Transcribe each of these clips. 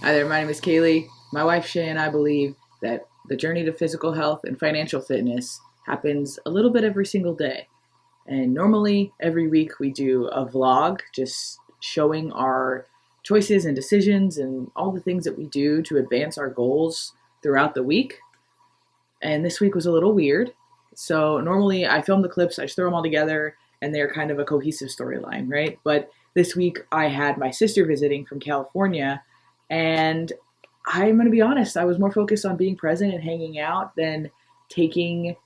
Hi there, my name is Kaylee. My wife Shay and I believe that the journey to physical health and financial fitness happens a little bit every single day. And normally, every week we do a vlog just showing our choices and decisions and all the things that we do to advance our goals throughout the week. And this week was a little weird. So normally I film the clips, I just throw them all together, and they're kind of a cohesive storyline, right? But this week I had my sister visiting from California, and I'm going to be honest, I was more focused on being present and hanging out than taking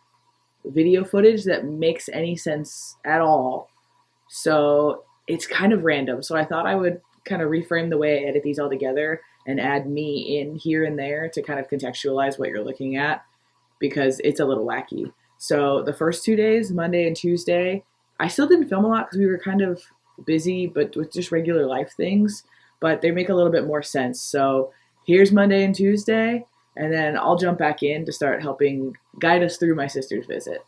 video footage that makes any sense at all. So it's kind of random. So I thought I would kind of reframe the way I edit these all together and add me in here and there to kind of contextualize what you're looking at because it's a little wacky. So the first 2 days, Monday and Tuesday, I still didn't film a lot because we were kind of busy, but with just regular life things, but they make a little bit more sense. So here's Monday and Tuesday, and then I'll jump back in to start helping guide us through my sister's visit.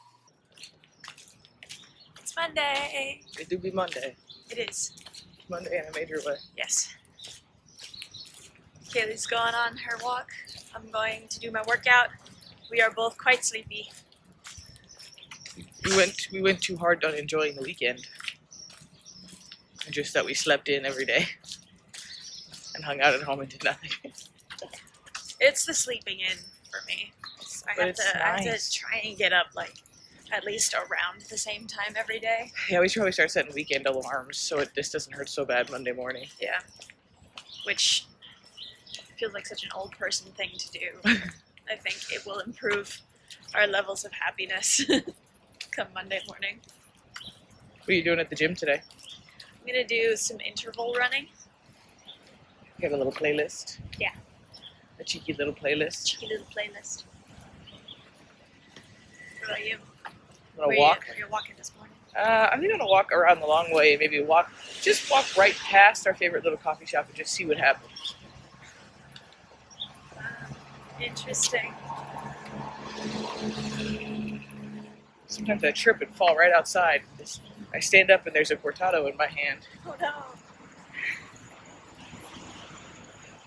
It's Monday. It do be Monday. It is. Monday in a major way. Yes. Kaylee's going on her walk. I'm going to do my workout. We are both quite sleepy. We went too hard on enjoying the weekend. Just that we slept in every day and hung out at home and did nothing. It's the sleeping in for me. I have to try and get up like at least around the same time every day. Yeah, we should probably start setting weekend alarms so this doesn't hurt so bad Monday morning. Yeah. Which feels like such an old person thing to do. I think it will improve our levels of happiness come Monday morning. What are you doing at the gym today? I'm going to do some interval running. You have a little playlist? Yeah. A cheeky little playlist? Cheeky little playlist. What about you? Gonna walk? Where you're walking this morning? I'm gonna walk around the long way and maybe walk right past our favorite little coffee shop and just see what happens. Interesting. Sometimes I trip and fall right outside. I stand up and there's a cortado in my hand. Oh no.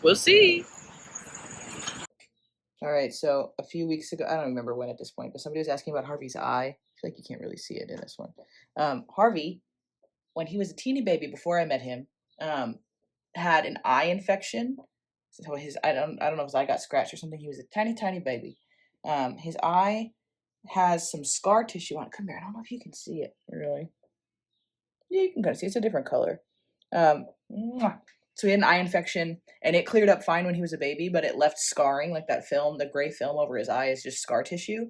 We'll see. All right, so a few weeks ago, I don't remember when at this point, but somebody was asking about Harvey's eye. I feel like you can't really see it in this one. Harvey, when he was a teeny baby before I met him, had an eye infection. So I don't know if his eye got scratched or something. He was a tiny, tiny baby. His eye has some scar tissue on it. Come here, I don't know if you can see it. Really? Yeah, you can kind of see it. It's a different color. So he had an eye infection, and it cleared up fine when he was a baby, but it left scarring, like that film, the gray film over his eye is just scar tissue.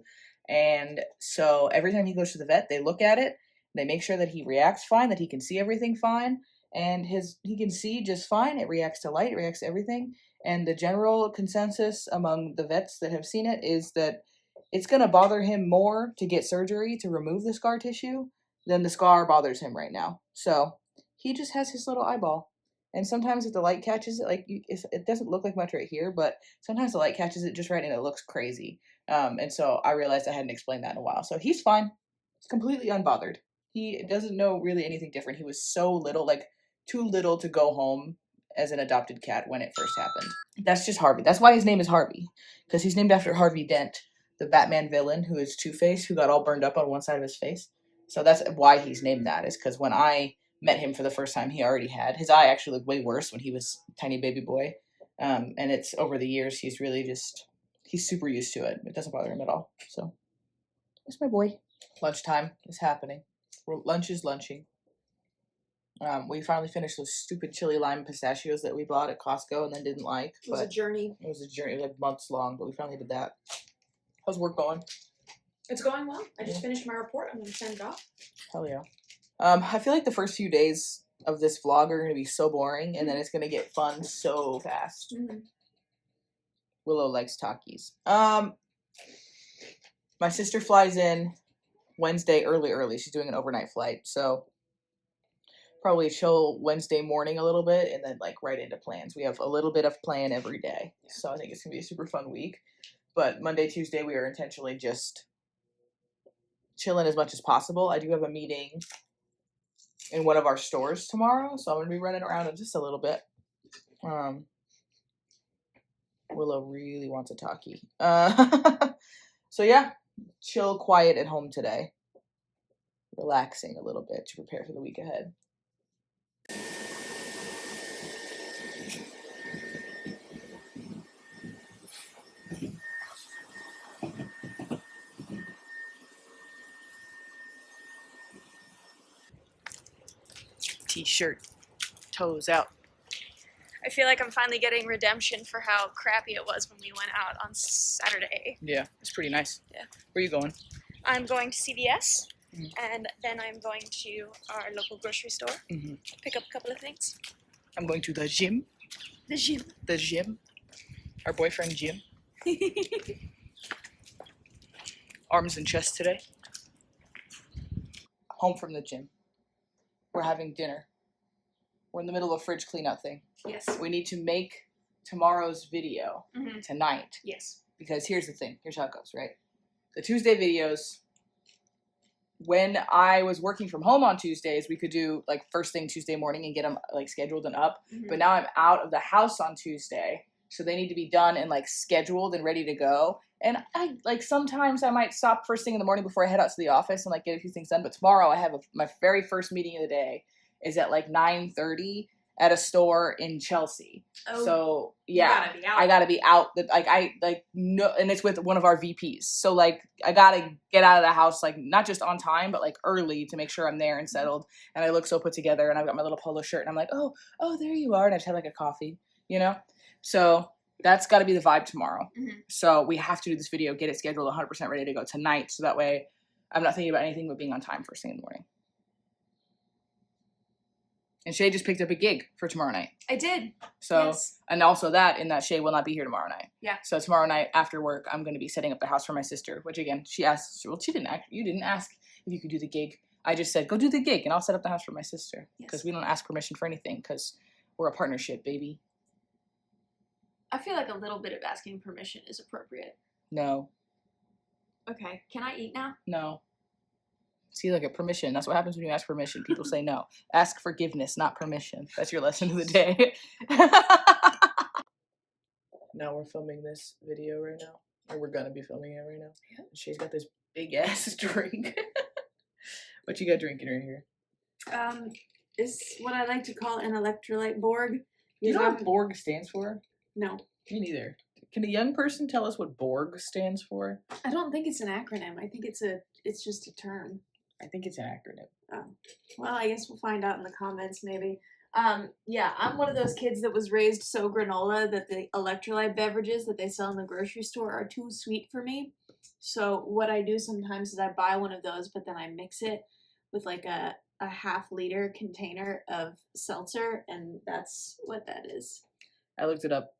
And so every time he goes to the vet, they look at it, they make sure that he reacts fine, that he can see everything fine, and he can see just fine. It reacts to light, it reacts to everything. And the general consensus among the vets that have seen it is that it's going to bother him more to get surgery to remove the scar tissue than the scar bothers him right now. So he just has his little eyeball. And sometimes if the light catches it, it doesn't look like much right here, but sometimes the light catches it just right and it looks crazy. And so I realized I hadn't explained that in a while. So he's fine. He's completely unbothered. He doesn't know really anything different. He was so little, like too little to go home as an adopted cat when it first happened. That's just Harvey. That's why his name is Harvey, because he's named after Harvey Dent, the Batman villain who is Two-Face, who got all burned up on one side of his face. So that's why he's named that, is because when I met him for the first time, he already had his eye actually looked way worse when he was a tiny baby boy. And it's over the years, he's really he's super used to it. It doesn't bother him at all. So that's my boy. Lunchtime is happening. Lunch is lunching. We finally finished those stupid chili lime pistachios that we bought at Costco and then didn't like. It was a journey. It was a journey, like months long, but we finally did that. How's work going? It's going well. I just finished my report. I'm going to send it off. Hell yeah. I feel like the first few days of this vlog are going to be so boring, and then it's going to get fun so fast. Mm-hmm. Willow likes Takis. My sister flies in Wednesday early. She's doing an overnight flight, so probably chill Wednesday morning a little bit, and then right into plans. We have a little bit of plan every day, so I think it's going to be a super fun week. But Monday, Tuesday, we are intentionally just chilling as much as possible. I do have a meeting in one of our stores tomorrow, so I'm going to be running around just a little bit. Willow really wants a talkie. So yeah, chill, quiet at home today. Relaxing a little bit to prepare for the week ahead. T-shirt, toes out. I feel like I'm finally getting redemption for how crappy it was when we went out on Saturday. Yeah, it's pretty nice. Yeah. Where are you going? I'm going to CVS, Mhm. and then I'm going to our local grocery store, pick up a couple of things. I'm going to the gym. The gym. The gym. Our boyfriend Jim. Arms and chest today. Home from the gym. We're having dinner. We're in the middle of a fridge cleanout thing. Yes. We need to make tomorrow's video tonight. Yes. Because here's the thing. Here's how it goes, right? The Tuesday videos, when I was working from home on Tuesdays, we could do like first thing Tuesday morning and get them like scheduled and up. But now I'm out of the house on Tuesday, so they need to be done and like scheduled and ready to go. And I like sometimes I might stop first thing in the morning before I head out to the office and like get a few things done. But tomorrow I have my very first meeting of the day is at like 9:30 at a store in Chelsea. Oh, so yeah, I gotta be out. And it's with one of our VPs. So like I gotta get out of the house like not just on time, but like early to make sure I'm there and settled. And I look so put together. And I've got my little polo shirt. And I'm like, oh, there you are. And I just had like a coffee, you know. So that's got to be the vibe tomorrow. So we have to do this video, get it scheduled 100% ready to go tonight. So that way I'm not thinking about anything but being on time first thing in the morning. And Shay just picked up a gig for tomorrow night. I did. So, yes. And also that Shay will not be here tomorrow night. Yeah. So tomorrow night after work, I'm going to be setting up the house for my sister, which again, she asked, well, you didn't ask if you could do the gig. I just said, go do the gig and I'll set up the house for my sister. Because we don't ask permission for anything because we're a partnership, baby. I feel like a little bit of asking permission is appropriate. No. Okay. Can I eat now? No. See, look at permission. That's what happens when you ask permission. People say no. Ask forgiveness, not permission. That's your lesson of the day. Now we're filming this video right now. Or we're going to be filming it right now. Yeah. She's got this big ass drink. What you got drinking right here? Is what I like to call an electrolyte Borg. You know what Borg stands for? No. Me neither. Can a young person tell us what Borg stands for? I don't think it's an acronym. I think it's just a term. I think it's an acronym. Oh. Well, I guess we'll find out in the comments maybe. Yeah, I'm one of those kids that was raised so granola that the electrolyte beverages that they sell in the grocery store are too sweet for me. So what I do sometimes is I buy one of those, but then I mix it with like a half-liter container of seltzer, and that's what that is. I looked it up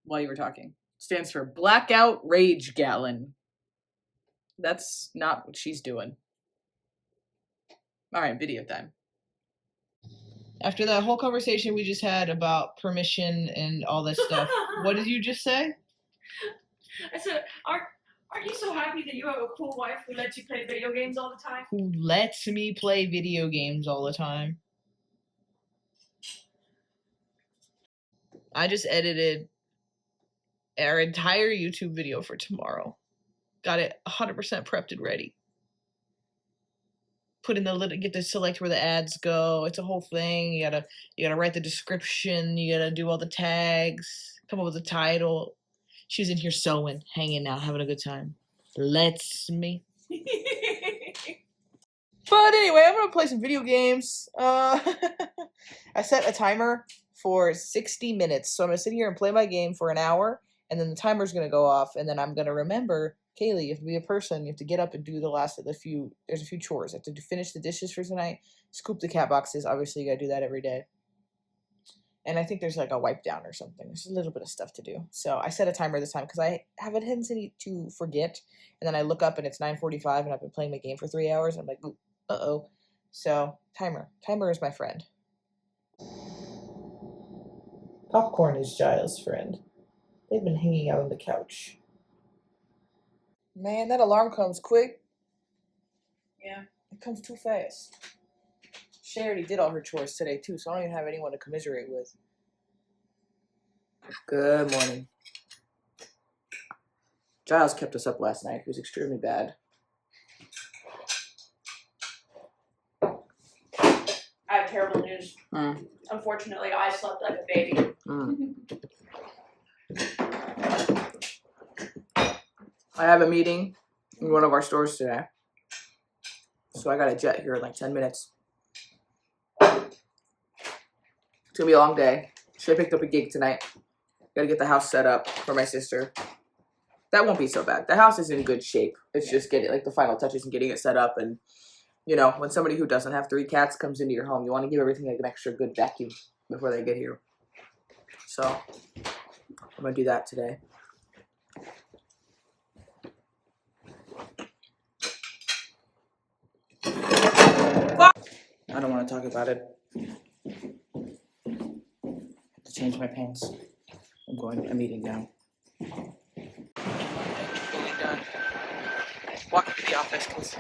while you were talking. Stands for Blackout Rage Gallon. That's not what she's doing. All right, video time. After that whole conversation we just had about permission and all this stuff, what did you just say? I said, aren't you so happy that you have a cool wife who lets you play video games all the time? Who lets me play video games all the time? I just edited our entire YouTube video for tomorrow. Got it 100% prepped and ready. Put in get to select where the ads go. It's a whole thing. You gotta write the description. You gotta do all the tags. Come up with a title. She's in here sewing, hanging out, having a good time. Lets me. But anyway, I'm gonna play some video games. I set a timer for 60 minutes, so I'm gonna sit here and play my game for an hour, and then the timer's gonna go off, and then I'm gonna remember. Kaylee, you have to be a person. You have to get up and do the last of the few. There's a few chores. I have to finish the dishes for tonight. Scoop the cat boxes. Obviously, you gotta do that every day. And I think there's like a wipe down or something. There's a little bit of stuff to do. So I set a timer this time because I have a tendency to forget. And then I look up and it's 9:45 and I've been playing my game for 3 hours. And I'm like, uh-oh. So timer. Timer is my friend. Popcorn is Giles' friend. They've been hanging out on the couch. Man, that alarm comes quick. Yeah. It comes too fast. Shay already did all her chores today, too, so I don't even have anyone to commiserate with. Good morning. Giles kept us up last night. It was extremely bad. I have terrible news. Unfortunately, I slept like a baby. I have a meeting in one of our stores today. So I got a jet here in like 10 minutes. It's gonna be a long day. Should have picked up a gig tonight. Gotta get the house set up for my sister. That won't be so bad. The house is in good shape. It's just getting like the final touches and getting it set up. And you know, when somebody who doesn't have 3 cats comes into your home, you want to give everything like an extra good vacuum before they get here. So I'm gonna do that today. I don't want to talk about it. I have to change my pants. I'm going to a meeting now. Meeting done. Walking to the office because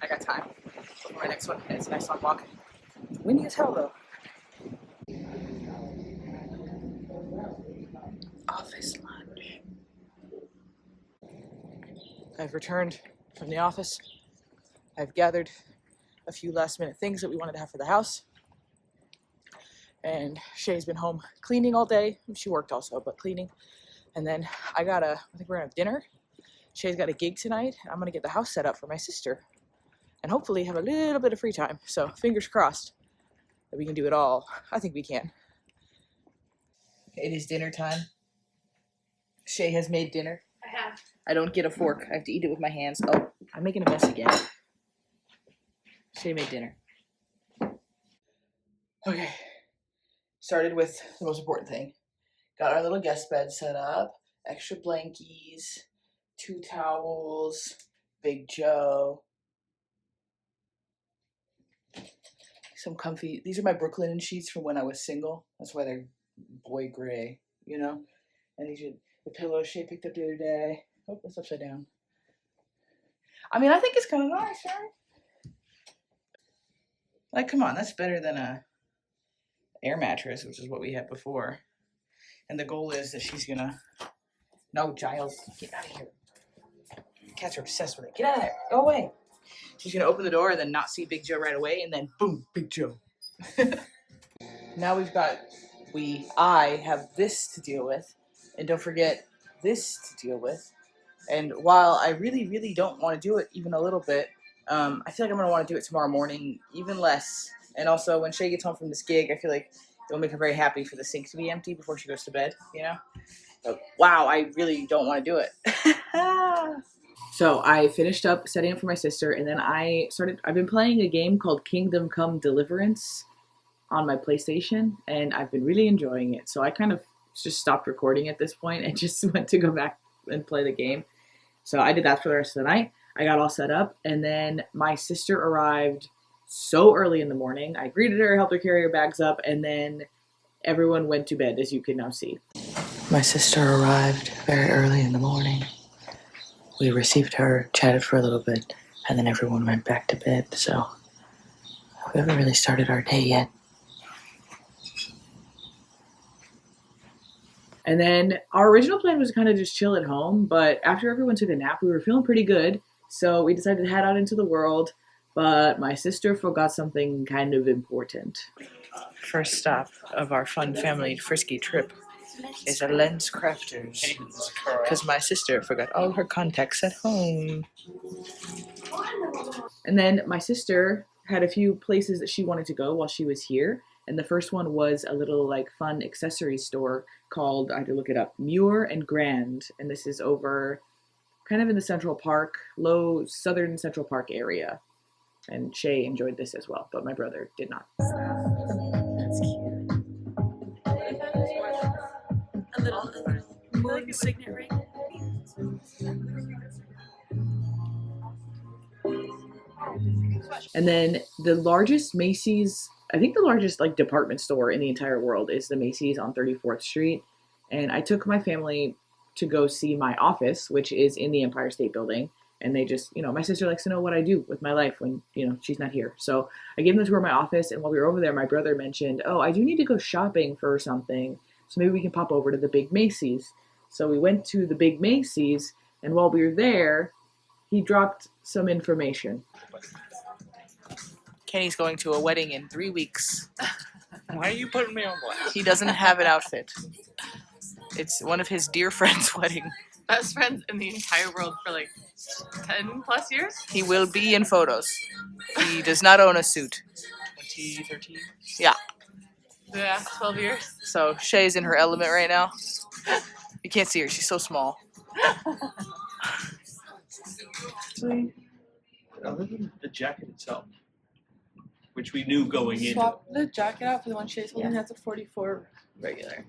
I got time for my next one. It's a nice long walk. Windy as hell though. Office lunch. I've returned from the office. I've gathered a few last minute things that we wanted to have for the house. And Shay's been home cleaning all day. She worked also, but cleaning. And then I think we're gonna have dinner. Shay's got a gig tonight. I'm gonna get the house set up for my sister and hopefully have a little bit of free time. So fingers crossed that we can do it all. I think we can. It is dinner time. Shay has made dinner. I have. I don't get a fork. I have to eat it with my hands. Oh, I'm making a mess again. Shay made dinner. Okay. Started with the most important thing. Got our little guest bed set up. Extra blankies. 2 towels. Big Joe. Some comfy. These are my Brooklyn sheets from when I was single. That's why they're boy gray, you know? And these are the pillows Shay picked up the other day. Oh, that's upside down. I mean, I think it's kind of nice, right? Like, come on, that's better than a air mattress, which is what we had before. And the goal is that she's gonna... No, Giles, get out of here. Cats are obsessed with it. Get out of there. Go away. She's gonna open the door and then not see Big Joe right away, and then boom, Big Joe. Now I have this to deal with, and don't forget this to deal with. And while I really, really don't want to do it even a little bit, I feel like I'm gonna want to do it tomorrow morning, even less. And also, when Shay gets home from this gig, I feel like it'll make her very happy for the sink to be empty before she goes to bed, you know? But, wow, I really don't want to do it. So I finished up setting up for my sister, and then I've been playing a game called Kingdom Come Deliverance on my PlayStation, and I've been really enjoying it. So I kind of just stopped recording at this point and just went to go back and play the game. So I did that for the rest of the night. I got all set up, and then my sister arrived so early in the morning. I greeted her, helped her carry her bags up, and then everyone went to bed, as you can now see. My sister arrived very early in the morning. We received her, chatted for a little bit, and then everyone went back to bed, so we haven't really started our day yet. And then our original plan was to kind of just chill at home, but after everyone took a nap, we were feeling pretty good, so we decided to head out into the world, but my sister forgot something kind of important. First stop of our fun family frisky trip is a Lens Crafters, because my sister forgot all her contacts at home. And then my sister had a few places that she wanted to go while she was here, and the first one was a little like fun accessory store called, I had to look it up, Muir and Grand, and this is over kind of in the Central Park, southern Central Park area. And Shay enjoyed this as well, but my brother did not. That's cute. A little moon signet ring. And then the largest Macy's, I think the largest like department store in the entire world is the Macy's on 34th Street. And I took my family to go see my office, which is in the Empire State Building. And they just, my sister likes to know what I do with my life when, she's not here. So I gave them a tour of my office. And while we were over there, my brother mentioned, oh, I do need to go shopping for something. So maybe we can pop over to the big Macy's. So we went to the big Macy's, And while we were there, he dropped some information. Kenny's going to a wedding in 3 weeks. Why are you putting me on blast? He doesn't have an outfit. It's one of his dear friend's wedding. Best friends in the entire world for like 10 plus years? He will be in photos. He does not own a suit. 2013? Yeah. Yeah, 12 years. So Shay's in her element right now. You can't see her. She's so small. Other than the jacket itself, which we knew going in. Swap the jacket out for the one Shay's holding. That's a 44 regular.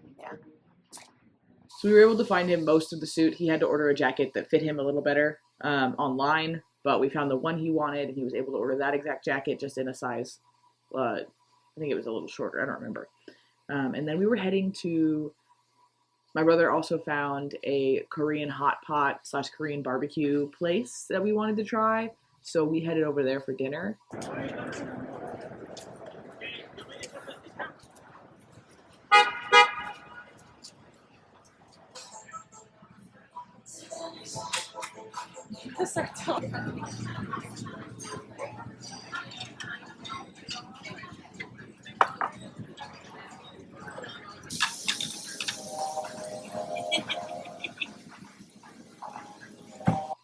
So we were able to find him most of the suit. He had to order a jacket that fit him a little better online, but we found the one he wanted, and he was able to order that exact jacket just in a size, I think it was a little shorter. I don't remember. And then we were heading to, my brother also found a Korean hot pot / Korean barbecue place that we wanted to try. So we headed over there for dinner.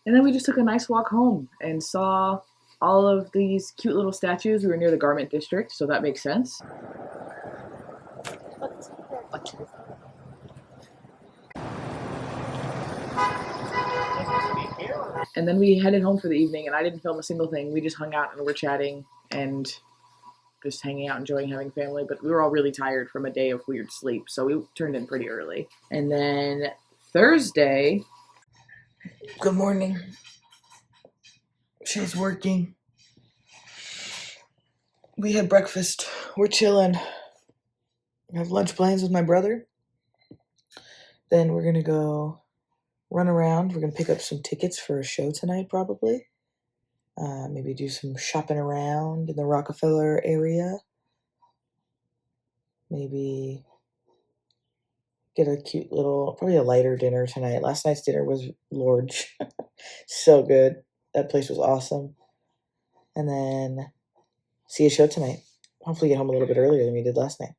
And then we just took a nice walk home and saw all of these cute little statues. We were near the garment district, so that makes sense. And then we headed home for the evening, and I didn't film a single thing. We just hung out and were chatting and just hanging out, enjoying having family. But we were all really tired from a day of weird sleep, so we turned in pretty early. And then Thursday... Good morning. She's working. We had breakfast. We're chilling. I have lunch plans with my brother. Then we're gonna go run around. We're gonna pick up some tickets for a show tonight, probably. Maybe do some shopping around in the Rockefeller area. Maybe get a cute little, probably a lighter dinner tonight. Last night's dinner was large. So good. That place was awesome. And then see a show tonight. Hopefully get home a little bit earlier than we did last night.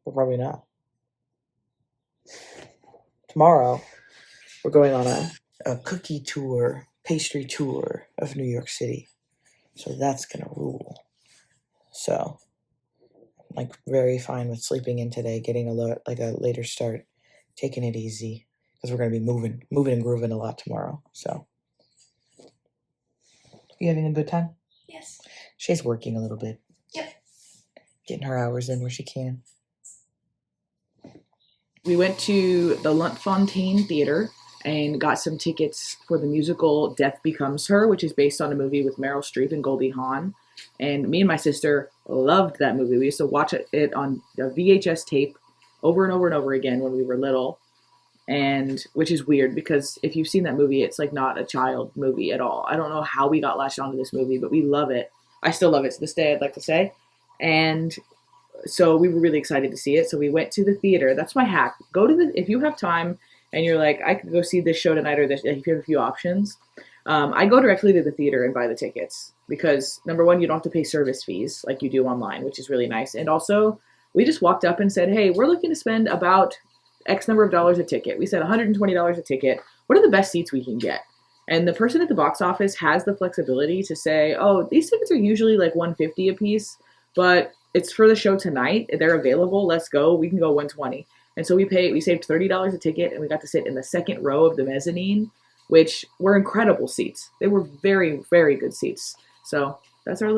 But probably not. Tomorrow, we're going on a cookie tour, pastry tour of New York City. So that's going to rule. So, I'm like very fine with sleeping in today, getting a later start, taking it easy. Because we're going to be moving and grooving a lot tomorrow. So, you having a good time? Yes. She's working a little bit. Yep. Getting her hours in where she can. We went to the Luntfontein Theater and got some tickets for the musical Death Becomes Her, which is based on a movie with Meryl Streep and Goldie Hawn. And me and my sister loved that movie. We used to watch it on a VHS tape over and over and over again when we were little. And which is weird because if you've seen that movie, it's like not a child movie at all. I don't know how we got latched onto this movie, but we love it. I still love it to this day, I'd like to say. And so we were really excited to see it. So we went to the theater. That's my hack. If you have time and you're like, I could go see this show tonight or this, if you have a few options, I go directly to the theater and buy the tickets because number one, you don't have to pay service fees like you do online, which is really nice. And also we just walked up and said, hey, we're looking to spend about X number of dollars a ticket. We said $120 a ticket. What are the best seats we can get? And the person at the box office has the flexibility to say, oh, these tickets are usually like $150 a piece, but it's for the show tonight. They're available. Let's go. We can go $120. And so we saved $30 a ticket, and we got to sit in the second row of the mezzanine, which were incredible seats. They were very, very good seats. So that's our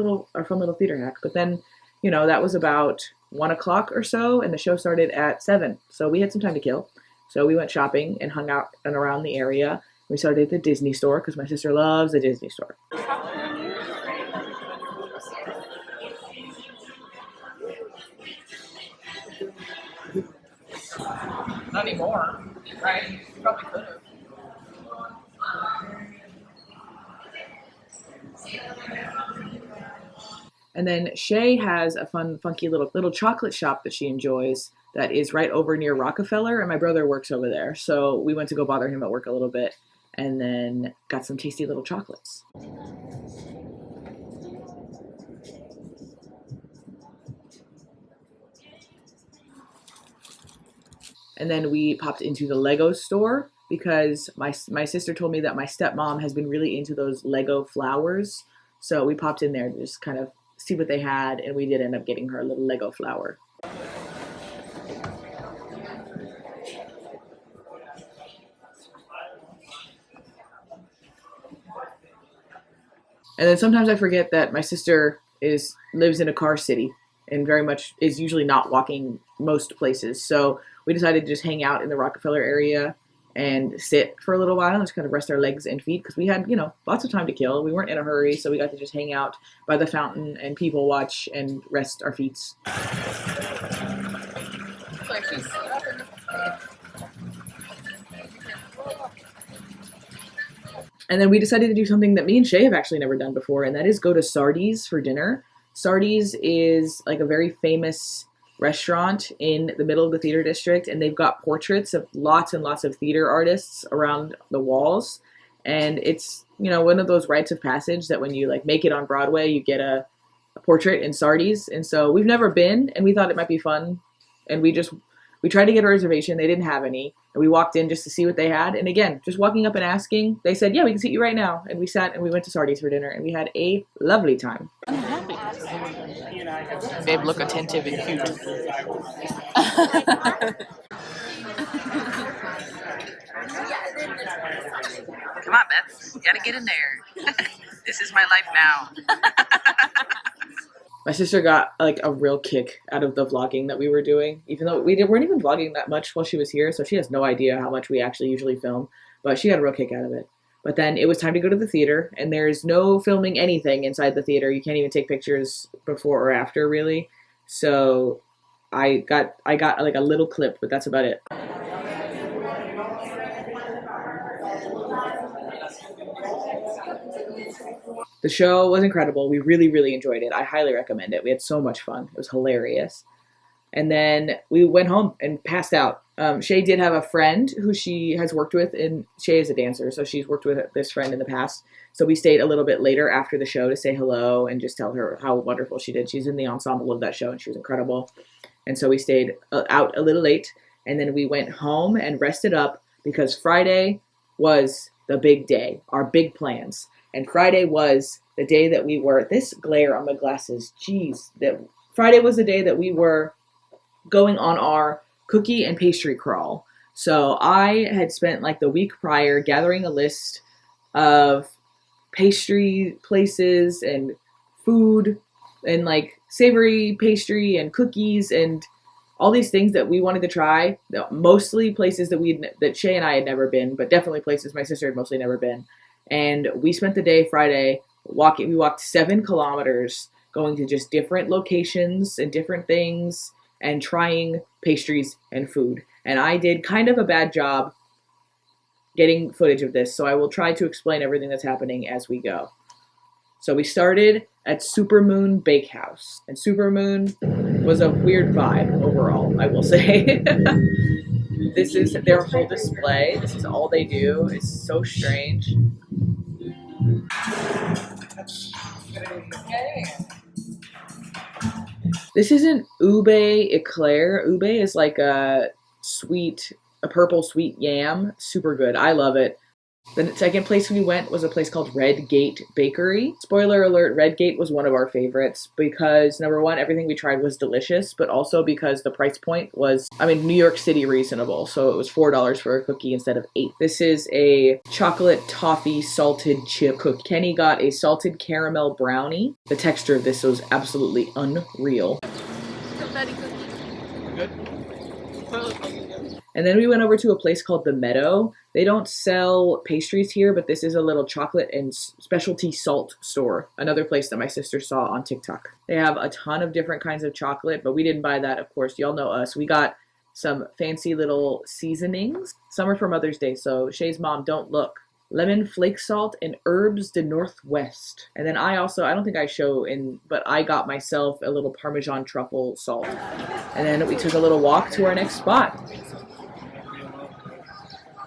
fun little theater hack. But then, that was about 1 o'clock or so, and the show started at 7. So we had some time to kill. So we went shopping and hung out and around the area. We started at the Disney store because my sister loves the Disney store. Not anymore, right? You probably could have. And then Shay has a funky little chocolate shop that she enjoys that is right over near Rockefeller, and my brother works over there. So we went to go bother him at work a little bit. and then got some tasty little chocolates. And then we popped into the Lego store because my sister told me that my stepmom has been really into those Lego flowers. So we popped in there to just kind of see what they had, and we did end up getting her a little Lego flower. And then sometimes I forget that my sister lives in a car city and very much is usually not walking most places. So we decided to just hang out in the Rockefeller area and sit for a little while and just kind of rest our legs and feet because we had, lots of time to kill. We weren't in a hurry, so we got to just hang out by the fountain and people watch and rest our feet. And then we decided to do something that me and Shay have actually never done before, and that is go to Sardi's for dinner. Sardi's is like a very famous restaurant in the middle of the theater district, and they've got portraits of lots and lots of theater artists around the walls. And it's, one of those rites of passage that when you like make it on Broadway, you get a portrait in Sardi's. And so we've never been, and we thought it might be fun. And we tried to get a reservation. They didn't have any. And we walked in just to see what they had. And again, just walking up and asking, they said, yeah, we can seat you right now. And we sat and we went to Sardi's for dinner, and we had a lovely time. I'm happy. Babe, look attentive and cute. Come on, Beth. You gotta get in there. This is my life now. My sister got like a real kick out of the vlogging that we were doing, even though weren't even vlogging that much while she was here, so she has no idea how much we actually usually film, but she got a real kick out of it. But then it was time to go to the theater, and there's no filming anything inside the theater. You can't even take pictures before or after, really. So I got like a little clip, but that's about it. The show was incredible. We really, really enjoyed it. I highly recommend it. We had so much fun. It was hilarious. And then we went home and passed out. Shay did have a friend who she has worked with, and Shay is a dancer, so she's worked with this friend in the past. So we stayed a little bit later after the show to say hello and just tell her how wonderful she did. She's in the ensemble of that show, and she was incredible. And so we stayed out a little late, and then we went home and rested up because Friday was the big day, our big plans. And Friday was the day that we were, this glare on my glasses, geez, Friday was the day that we were going on our cookie and pastry crawl. So I had spent like the week prior gathering a list of pastry places and food and like savory pastry and cookies and all these things that we wanted to try, mostly places that Shay and I had never been, but definitely places my sister had mostly never been. And we spent the day Friday walking. We walked 7 kilometers going to just different locations and different things and trying pastries and food. And I did kind of a bad job getting footage of this, so I will try to explain everything that's happening as we go. So we started at Supermoon Bakehouse, and Supermoon was a weird vibe overall, I will say. This is their whole display. This is all they do. It's so strange. This isn't ube eclair. Ube is like a purple sweet yam. Super good. I love it. The second place we went was a place called Red Gate Bakery. Spoiler alert, Red Gate was one of our favorites because, number one, everything we tried was delicious, but also because the price point was, New York City reasonable. So it was $4 for a cookie instead of $8. This is a chocolate toffee salted chip cookie. Kenny got a salted caramel brownie. The texture of this was absolutely unreal. Good. And then we went over to a place called The Meadow. They don't sell pastries here, but this is a little chocolate and specialty salt store. Another place that my sister saw on TikTok. They have a ton of different kinds of chocolate, but we didn't buy that, of course. Y'all know us. We got some fancy little seasonings. Some are for Mother's Day, so Shay's mom, don't look. Lemon flake salt and herbs de Northwest. And then I don't think I show but I got myself a little Parmesan truffle salt. And then we took a little walk to our next spot.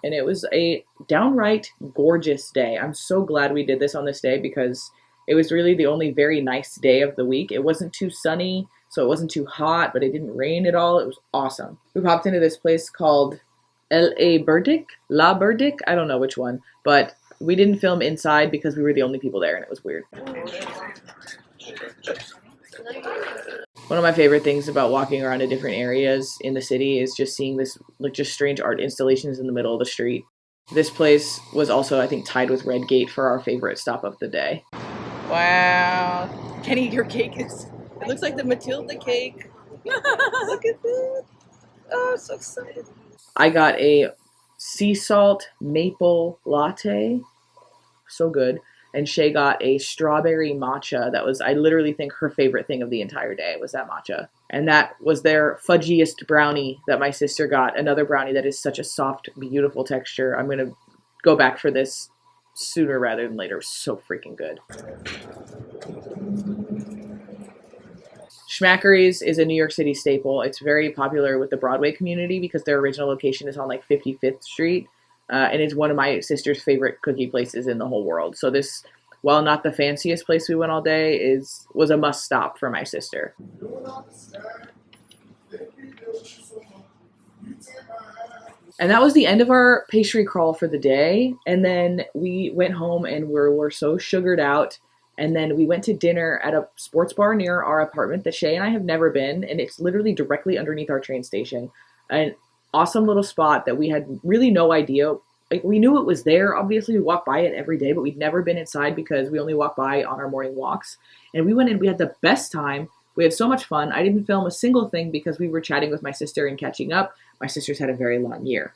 and it was a downright gorgeous day. I'm so glad we did this on this day because it was really the only very nice day of the week. It wasn't too sunny, so it wasn't too hot, but it didn't rain at all. It was awesome. We popped into this place called La Burdick. I don't know which one, but we didn't film inside because we were the only people there and it was weird. One of my favorite things about walking around to different areas in the city is just seeing this, like, just strange art installations in the middle of the street. This place was also, I think, tied with Redgate for our favorite stop of the day. Wow. Kenny, your cake is, it looks like the Matilda cake. Look at that. Oh, I'm so excited. I got a sea salt maple latte. So good. And Shay got a strawberry matcha that was, I literally think, her favorite thing of the entire day was that matcha. And that was their fudgiest brownie that my sister got. Another brownie that is such a soft, beautiful texture. I'm going to go back for this sooner rather than later. It was so freaking good. Schmackery's is a New York City staple. It's very popular with the Broadway community because their original location is on like 55th Street. And it's one of my sister's favorite cookie places in the whole world. So this, while not the fanciest place we went all day, was a must stop for my sister. And that was the end of our pastry crawl for the day. And then we went home and we're so sugared out. And then we went to dinner at a sports bar near our apartment that Shay and I have never been. And it's literally directly underneath our train station. An awesome little spot that we had really no idea. Like, we knew it was there. Obviously, we walk by it every day, but we'd never been inside because we only walk by on our morning walks. And we went in. We had the best time. We had so much fun. I didn't film a single thing because we were chatting with my sister and catching up. My sister's had a very long year,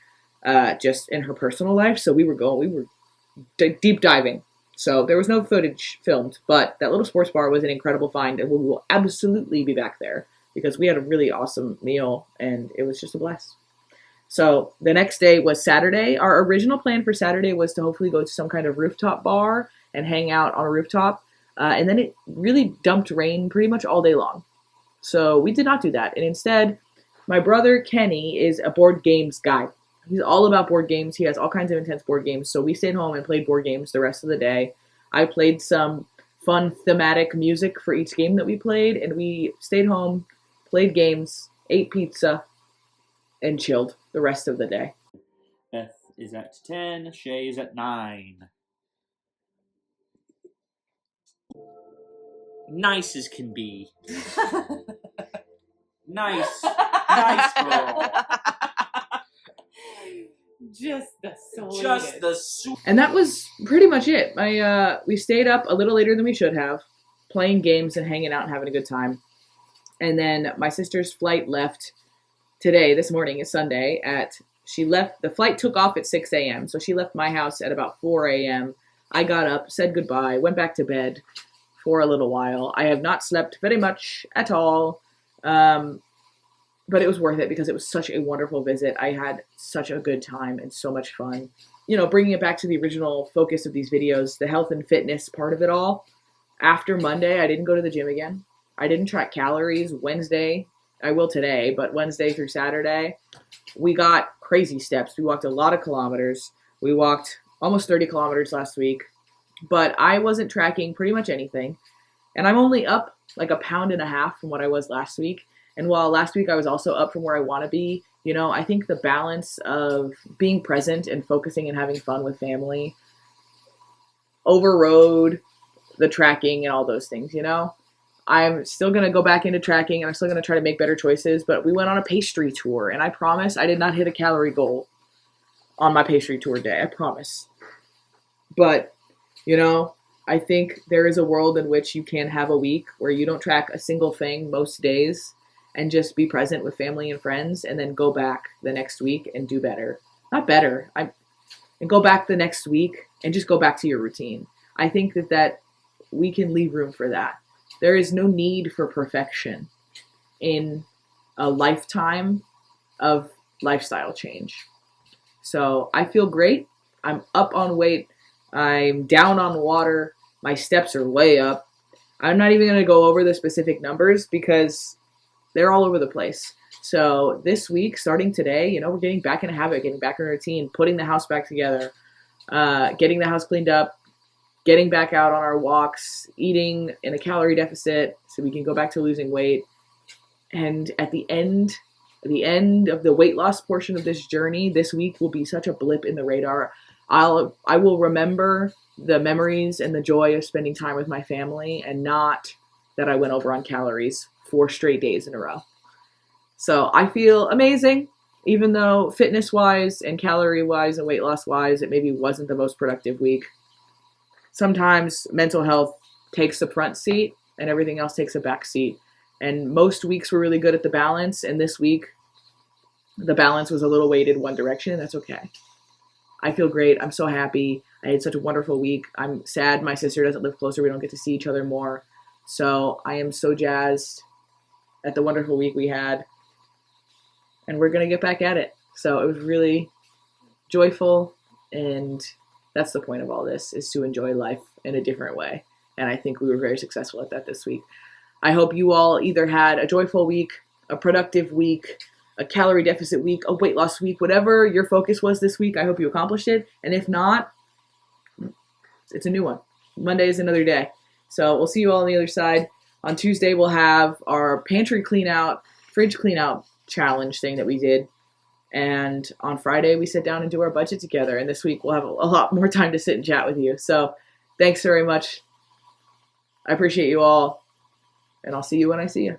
just in her personal life. So we were deep diving. So there was no footage filmed, but that little sports bar was an incredible find, and we will absolutely be back there because we had a really awesome meal, and it was just a blast. So the next day was Saturday. Our original plan for Saturday was to hopefully go to some kind of rooftop bar and hang out on a rooftop, and then it really dumped rain pretty much all day long. So we did not do that, and instead, my brother Kenny is a board games guy. He's all about board games. He has all kinds of intense board games. So we stayed home and played board games the rest of the day. I played some fun thematic music for each game that we played. And we stayed home, played games, ate pizza, and chilled the rest of the day. Beth is at 10. Shay is at 9. Nice as can be. Nice. Nice girl. Just the sweetest. Just the sweet. And that was pretty much it. We stayed up a little later than we should have, playing games and hanging out and having a good time. And then my sister's flight left today, this morning is Sunday, the flight took off at 6 a.m. So she left my house at about 4 a.m. I got up, said goodbye, went back to bed for a little while. I have not slept very much at all. But it was worth it because it was such a wonderful visit. I had such a good time and so much fun. You know, bringing it back to the original focus of these videos, the health and fitness part of it all. After Monday, I didn't go to the gym again. I didn't track calories. Wednesday, I will today, but Wednesday through Saturday, we got crazy steps. We walked a lot of kilometers. We walked almost 30 kilometers last week, but I wasn't tracking pretty much anything. And I'm only up like 1.5 pounds from what I was last week. And while last week I was also up from where I want to be, you know, I think the balance of being present and focusing and having fun with family overrode the tracking and all those things, you know. I'm still going to go back into tracking and I'm still going to try to make better choices, but we went on a pastry tour and I promise I did not hit a calorie goal on my pastry tour day. I promise. But, you know, I think there is a world in which you can have a week where you don't track a single thing most days and just be present with family and friends and then go back the next week and do better. Not better. And go back the next week and just go back to your routine. I think that we can leave room for that. There is no need for perfection in a lifetime of lifestyle change. So I feel great. I'm up on weight. I'm down on water. My steps are way up. I'm not even going to go over the specific numbers because they're all over the place. So this week, starting today, we're getting back in a habit, getting back in a routine, putting the house back together, getting the house cleaned up, getting back out on our walks, eating in a calorie deficit so we can go back to losing weight. And at the end of the weight loss portion of this journey, this week will be such a blip in the radar. I will remember the memories and the joy of spending time with my family, and not that I went over on calories 4 straight days in a row. So I feel amazing, even though fitness-wise and calorie-wise and weight loss-wise, it maybe wasn't the most productive week. Sometimes mental health takes the front seat and everything else takes a back seat. And most weeks were really good at the balance, and this week the balance was a little weighted one direction. That's okay. I feel great. I'm so happy. I had such a wonderful week. I'm sad my sister doesn't live closer. We don't get to see each other more. So I am so jazzed at the wonderful week we had. And we're going to get back at it. So it was really joyful, and that's the point of all this, is to enjoy life in a different way. And I think we were very successful at that this week. I hope you all either had a joyful week, a productive week, a calorie deficit week, a weight loss week, whatever your focus was this week. I hope you accomplished it. And if not, it's a new one. Monday is another day. So we'll see you all on the other side. On Tuesday, we'll have our pantry clean out, fridge clean out challenge thing that we did. And on Friday, we sit down and do our budget together. And this week, we'll have a lot more time to sit and chat with you. So thanks very much. I appreciate you all. And I'll see you when I see you.